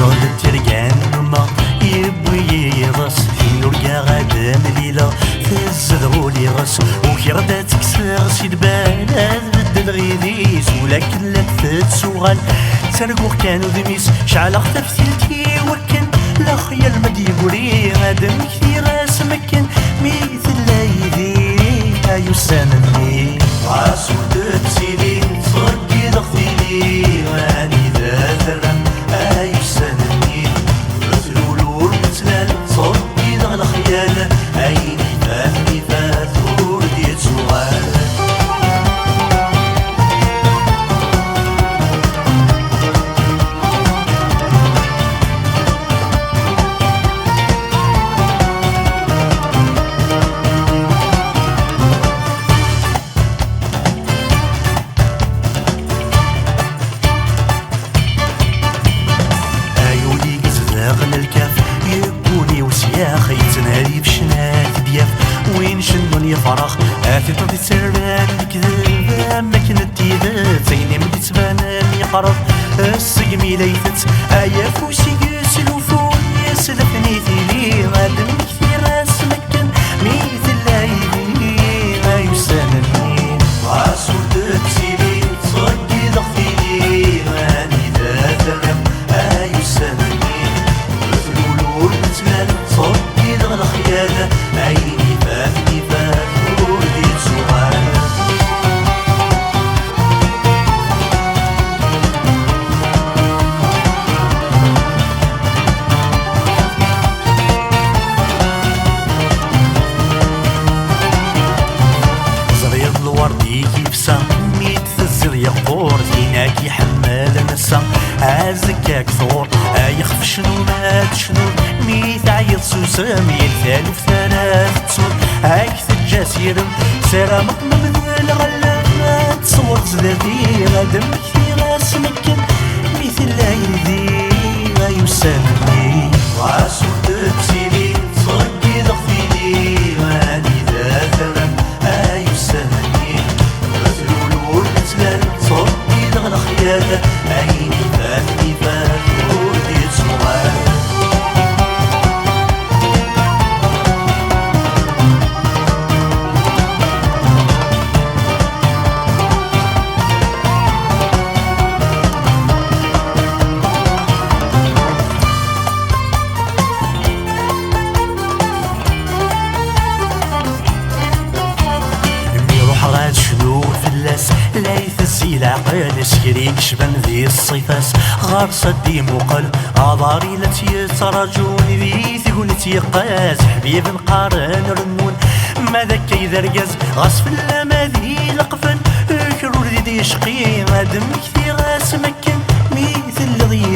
غد ترقان ما يبوي يغص يرقى غدا مليلة تزغولي غص وكردا تكسر سيد بلاد بدل غيديس ولكن لا تتسوغل سرقوخ كانوا ذميس شعل اختفسيلتي وكن لا خيال ما ديقولي غادم كثير اسمكن مثل لا يديري ايو سانني عاسو تتسيلي صرقي ضغطيلي غاني ذات الرم ايو سانني مثلولور مثلال صرقي ضغل خيال عيني فاتني فاتور ديت سوغال ياخي تنهاري في شنات دياف وين شنون يفرخ اتي تضي تسران كذب ما كنت تيدت زيني ملي تبانان يقرب السقمي ليثت ايا فوسي يسلوفون يسلفني ثيلي غادم كثير اسمكن مثل لايبي ما يسانني عاسو تتسيلي تصقي ضغطيلي غاني ذات الرم يسانني مثلولور مثلال صوتي دغل خيال عيني فاتني فاتور ديت سوغال زريض الوردي كيفسا ميت الزريا قور زيناك يحمل نسا عازكاك ثور يخف شنو مات شنو ميت عيط سوسم يلثالو في ثلاث تصور هاك الجسير سارة مقمم الغلة تصور زدادي غادم كثير اسمكن مثل عيدي غيسانني وعاسو تتسيلي تصقي ضغطيلي غاني ذات الرم يسانني مثلولور مثلال صوتي دغل خيال عيني فاتني فاتور ديت سوغال ليث السيل عقل سكريك شبن ذي الصيفاس غارصة دي مقل عضاري لتيترجون ذي ثقون تيقاس حبيب نقارن رنون ماذا كيذا رقز غصف اللما ذي لقفن كرور ذي ديشقي غادم كثير اسمكن مثل ذي